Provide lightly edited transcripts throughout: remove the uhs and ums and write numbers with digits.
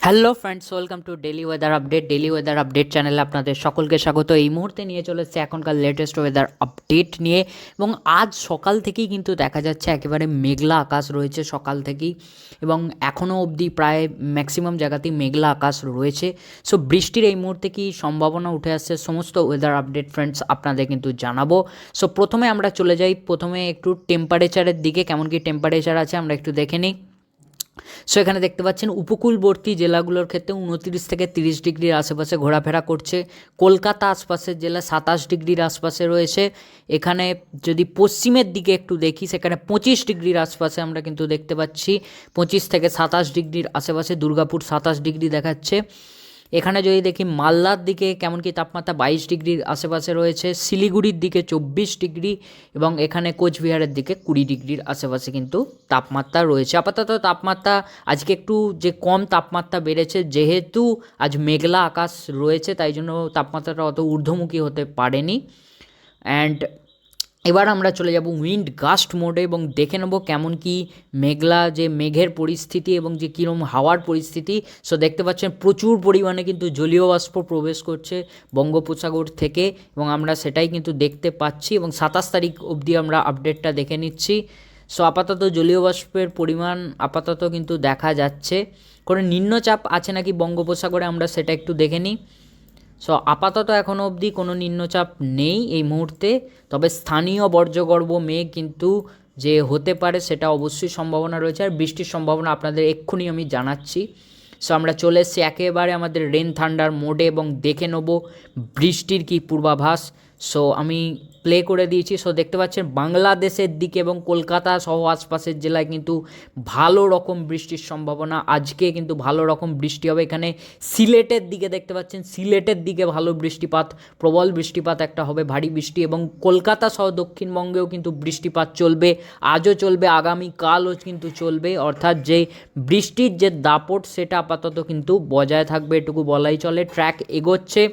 Hello friends, welcome to daily weather update চ্যানেলে আপনাদের সকলকে স্বাগত। এই মুহূর্তে নিয়ে চলে এসেছে এখনকার লেটেস্ট ওয়েদার আপডেট নিয়ে। এবং আজ সকাল থেকেই কিন্তু দেখা যাচ্ছে একেবারে মেঘলা আকাশ রয়েছে সকাল থেকেই, এবং এখনও অবধি প্রায় ম্যাক্সিমাম জায়গাতেই মেঘলা আকাশ রয়েছে। সো বৃষ্টির এই মুহূর্তে কি সম্ভাবনা উঠে আসছে সমস্ত ওয়েদার আপডেট ফ্রেন্ডস আপনাদের কিন্তু জানাবো। সো প্রথমে আমরা চলে যাই একটু টেম্পারেচারের দিকে, কেমন কি টেম্পারেচার আছে আমরা একটু দেখে নিই। সো এখানে দেখতে পাচ্ছেন উপকূলবর্তী জেলাগুলোর ক্ষেত্রে 29 থেকে 30 ডিগ্রির আশেপাশে ঘোরাফেরা করছে। কলকাতা আশপাশের জেলা 27 ডিগ্রির আশপাশে রয়েছে। এখানে যদি পশ্চিমের দিকে একটু দেখি, সেখানে 25 ডিগ্রির আশপাশে আমরা কিন্তু দেখতে পাচ্ছি। 25 থেকে 27 ডিগ্রির আশেপাশে দুর্গাপুর 27 ডিগ্রি দেখাচ্ছে। এখানে যদি দেখি মালদার দিকে কেমন কি তাপমাত্রা 22 ডিগ্রির আশেপাশে রয়েছে। শিলিগুড়ির দিকে 24 ডিগ্রি, এবং এখানে কোচবিহারের দিকে 20 ডিগ্রির আশেপাশে কিন্তু তাপমাত্রা রয়েছে। আপাতত তাপমাত্রা আজকে একটু যে কম তাপমাত্রা বেড়েছে, যেহেতু আজ মেঘলা আকাশ রয়েছে তাই জন্য তাপমাত্রাটা অত ঊর্ধ্বমুখী হতে পারেনি। অ্যান্ড এবার আমরা চলে যাব উইন্ড গাস্ট মোডে এবং দেখে নেব কেমন কি মেঘলা যে মেঘের পরিস্থিতি এবং যে কীরকম হাওয়ার পরিস্থিতি। সো দেখতে পাচ্ছেন প্রচুর পরিমাণে কিন্তু জলীয় বাষ্প প্রবেশ করছে বঙ্গোপসাগর থেকে, এবং আমরা সেটাই কিন্তু দেখতে পাচ্ছি। এবং 27 তারিখ অবধি আমরা আপডেটটা দেখে নিচ্ছি। সো আপাতত জলীয় বাষ্পের পরিমাণ আপাতত কিন্তু দেখা যাচ্ছে। কোনো নিম্নচাপ আছে নাকি বঙ্গোপসাগরে আমরা সেটা একটু দেখে নিই। সো আপাতত এখনও অবধি কোনো নিম্নচাপ নেই এই মুহূর্তে, তবে স্থানীয় বর্জ্যগর্ভ মেঘ কিন্তু যে হতে পারে সেটা অবশ্যই সম্ভাবনা রয়েছে, আর বৃষ্টির সম্ভাবনা আপনাদের এক্ষুনি আমি জানাচ্ছি। সো আমরা চলে এসেছি একেবারে আমাদের রেন থান্ডার মোডে এবং দেখে নেব বৃষ্টির কী পূর্বাভাস। সো আমি প্লে করে দিয়েছি। সো দেখতে পাচ্ছেন বাংলাদেশের দিকে এবং কলকাতা সহ আশপাশের জেলায় কিন্তু ভালো রকম বৃষ্টির সম্ভাবনা। আজকে কিন্তু ভালো রকম বৃষ্টি হবে। এখানে সিলেটের দিকে দেখতে পাচ্ছেন, সিলেটের দিকে ভালো বৃষ্টিপাত, প্রবল বৃষ্টিপাত একটা হবে, ভারী বৃষ্টি। এবং কলকাতা সহ দক্ষিণবঙ্গেও কিন্তু বৃষ্টিপাত চলবে, আজও চলবে, আগামীকালও কিন্তু চলবে। অর্থাৎ যে বৃষ্টির যে দাপট সেটা আপাতত কিন্তু বজায় থাকবে, এটুকু বলাই চলে। ট্র্যাক এগোচ্ছে।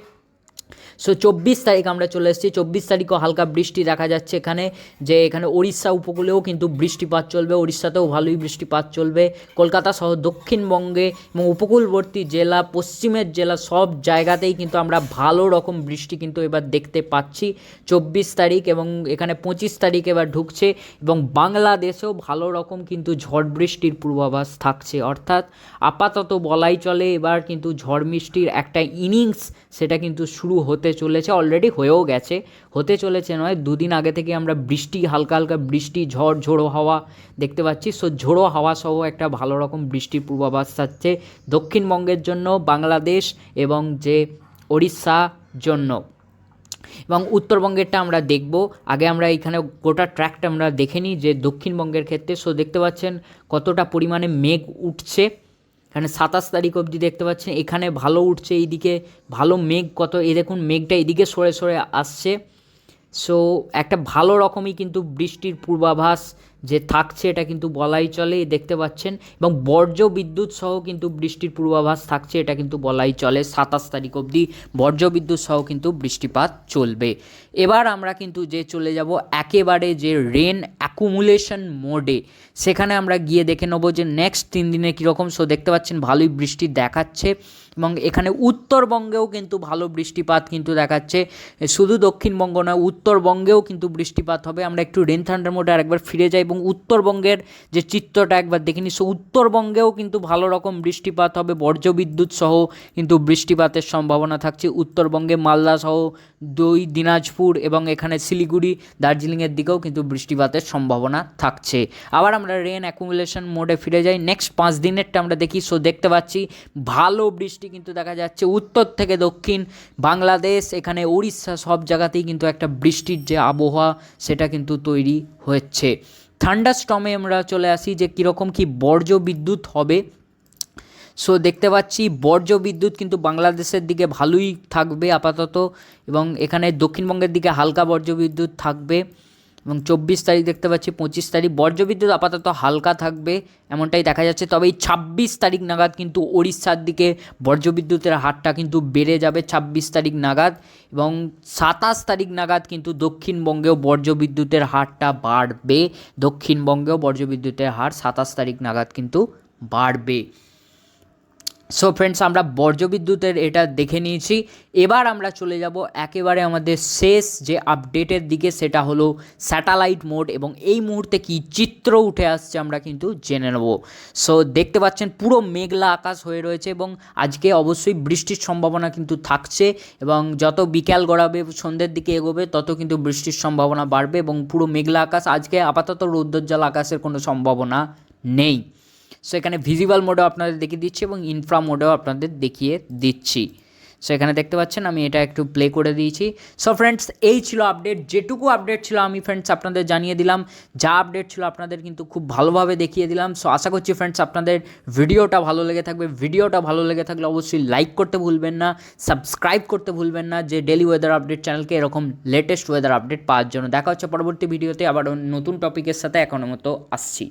সো 24 তারিখ আমরা চলে এসেছি। 24 তারিখও হালকা বৃষ্টি দেখা যাচ্ছে এখানে, যে এখানে ওড়িশা উপকূলেও কিন্তু বৃষ্টিপাত চলবে, ওড়িশাতেও ভালোই বৃষ্টিপাত চলবে। কলকাতা সহ দক্ষিণবঙ্গে এবং উপকূলবর্তী জেলা, পশ্চিমের জেলা, সব জায়গাতেই কিন্তু আমরা ভালো রকম বৃষ্টি কিন্তু এবার দেখতে পাচ্ছি 24 তারিখ। এবং এখানে 25 তারিখ এবার ঢুকছে, এবং বাংলাদেশেও ভালো রকম কিন্তু ঝড় বৃষ্টির পূর্বাভাস থাকছে। অর্থাৎ আপাতত বলাই চলে এবার কিন্তু ঝড় বৃষ্টির একটা ইনিংস সেটা কিন্তু শুরু হতে চলেছে, অলরেডি হয়েও গেছে। হতে চলেছে নয়, দুদিন আগে থেকে আমরা বৃষ্টি, হালকা হালকা বৃষ্টি, ঝড়ো হাওয়া দেখতে পাচ্ছি। সো ঝোড়ো হাওয়া সহ একটা ভালো রকম বৃষ্টির পূর্বাভাস থাকছে দক্ষিণবঙ্গের জন্য, বাংলাদেশ এবং যে ওড়িশা জন্য। এবং উত্তরবঙ্গেরটা আমরা দেখব। আগে আমরা এইখানে গোটা ট্র্যাকটা আমরা দেখে নিই যে দক্ষিণবঙ্গের ক্ষেত্রে। সো দেখতে পাচ্ছেন কতটা পরিমাণে মেঘ উঠছে। এখানে 27 তারিখ অবধি দেখতে পাচ্ছেন এখানে ভালো উঠছে, এইদিকে ভালো মেঘ, কত এই দেখুন মেঘটা এদিকে সরে সরে আসছে। সো একটা ভালো রকমই কিন্তু বৃষ্টির পূর্বাভাস যে থাকছে এটা কিন্তু বলাই চলে, দেখতে পাচ্ছেন। এবং বর্জ্য বিদ্যুৎ সহ কিন্তু বৃষ্টির পূর্বাভাস থাকছে, এটা কিন্তু বলাই চলে। 27 তারিখ অবধি বর্জ্য বিদ্যুৎ সহ কিন্তু বৃষ্টিপাত চলবে। এবার আমরা কিন্তু যে চলে যাব একেবারে যে রেন অ্যাকুমুলেশন মোডে, সেখানে আমরা গিয়ে দেখে নেবো যে নেক্সট 3 দিনে কীরকম। সো দেখতে পাচ্ছেন ভালোই বৃষ্টি দেখাচ্ছে, এবং এখানে উত্তরবঙ্গেও কিন্তু ভালো বৃষ্টিপাত কিন্তু দেখাচ্ছে। শুধু দক্ষিণবঙ্গ নয়, উত্তরবঙ্গেও কিন্তু বৃষ্টিপাত হবে। আমরা একটু রেন থান্ডার মোডে আরেকবার ফিরে যাই এবং উত্তরবঙ্গের যে চিত্রটা একবার দেখে নিই। সো উত্তরবঙ্গেও কিন্তু ভালো রকম বৃষ্টিপাত হবে, বজ্রবিদ্যুৎ সহ কিন্তু বৃষ্টিপাতের সম্ভাবনা থাকছে উত্তরবঙ্গে। মালদা সহ দিনাজপুর এবং এখানে শিলিগুড়ি, দার্জিলিংয়ের দিকেও কিন্তু বৃষ্টিপাতের সম্ভাবনা থাকছে। আবার আমরা রেন অ্যাকুমুলেশন মোডে ফিরে যাই, নেক্সট 5 দিনেরটা আমরা দেখি। সো দেখতে পাচ্ছি ভালো বৃষ্টি কিন্তু দেখা যাচ্ছে উত্তর থেকে দক্ষিণ, বাংলাদেশ, এখানে উড়িষ্যা, সব জায়গাতেই কিন্তু একটা বৃষ্টির যে আবহাওয়া সেটা কিন্তু তৈরি হচ্ছে। থান্ডারস্টর্মে আমরা চলে আসি যে কীরকম কী বর্জ্য বিদ্যুৎ হবে। সো দেখতে পাচ্ছি বর্জ্য বিদ্যুৎ কিন্তু বাংলাদেশের দিকে ভালোই থাকবে আপাতত, এবং এখানে দক্ষিণবঙ্গের দিকে হালকা বর্জ্য বিদ্যুৎ থাকবে। এবং 24 তারিখ দেখতে পাচ্ছি, 25 তারিখ বজ্রবিদ্যুৎ আপাতত হালকা থাকবে এমনটাই দেখা যাচ্ছে। তবে এই 26 তারিখ নাগাদ কিন্তু ওড়িশার দিকে বজ্রবিদ্যুতের হারটা কিন্তু বেড়ে যাবে 26 তারিখ নাগাদ, এবং 27 তারিখ নাগাদ কিন্তু দক্ষিণবঙ্গেও বজ্রবিদ্যুতের হারটা বাড়বে। দক্ষিণবঙ্গেও বজ্রবিদ্যুতের হার 27 তারিখ নাগাদ কিন্তু বাড়বে। সো ফ্রেন্ডস, আমরা বর্জ্যবিদ্যুতের এটা দেখে নিয়েছি। এবার আমরা চলে যাব একেবারে আমাদের শেষ যে আপডেটের দিকে, সেটা হলো স্যাটেলাইট মোড, এবং এই মুহূর্তে কি চিত্র উঠে আসছে আমরা কিন্তু জেনে নেব। সো দেখতে পাচ্ছেন পুরো মেঘলা আকাশ হয়ে রয়েছে, এবং আজকে অবশ্যই বৃষ্টির সম্ভাবনা কিন্তু থাকছে, এবং যত বিকেল গড়াবে সন্ধ্যের দিকে এগোবে তত কিন্তু বৃষ্টির সম্ভাবনা বাড়বে, এবং পুরো মেঘলা আকাশ। আজকে আপাতত রৌদ্রোজ্জ্বল আকাশের কোনো সম্ভাবনা নেই। সো এখানে ভিজিবল মোডেও আপনাদের দেখিয়ে দিচ্ছি এবং ইনফ্রা মোডেও আপনাদের দেখিয়ে দিচ্ছি। সো এখানে দেখতে পাচ্ছেন আমি এটা একটু প্লে করে দিয়েছি। সো ফ্রেন্ডস, এই ছিল আপডেট। যেটুকু আপডেট ছিল আমি ফ্রেন্ডস আপনাদের জানিয়ে দিলাম। যা আপডেট ছিল আপনাদের কিন্তু খুব ভালোভাবে দেখিয়ে দিলাম। সো আশা করছি ফ্রেন্ডস আপনাদের ভিডিওটা ভালো লেগে থাকবে। ভিডিওটা ভালো লেগে থাকলে অবশ্যই লাইক করতে ভুলবেন না, সাবস্ক্রাইব করতে ভুলবেন না, যে ডেলি ওয়েদার আপডেট চ্যানেলকে এরকম লেটেস্ট ওয়েদার আপডেট পাওয়ার জন্য। দেখা হচ্ছে পরবর্তী ভিডিওতে আবার নতুন টপিকের সাথে। এখনের মতো আসছি।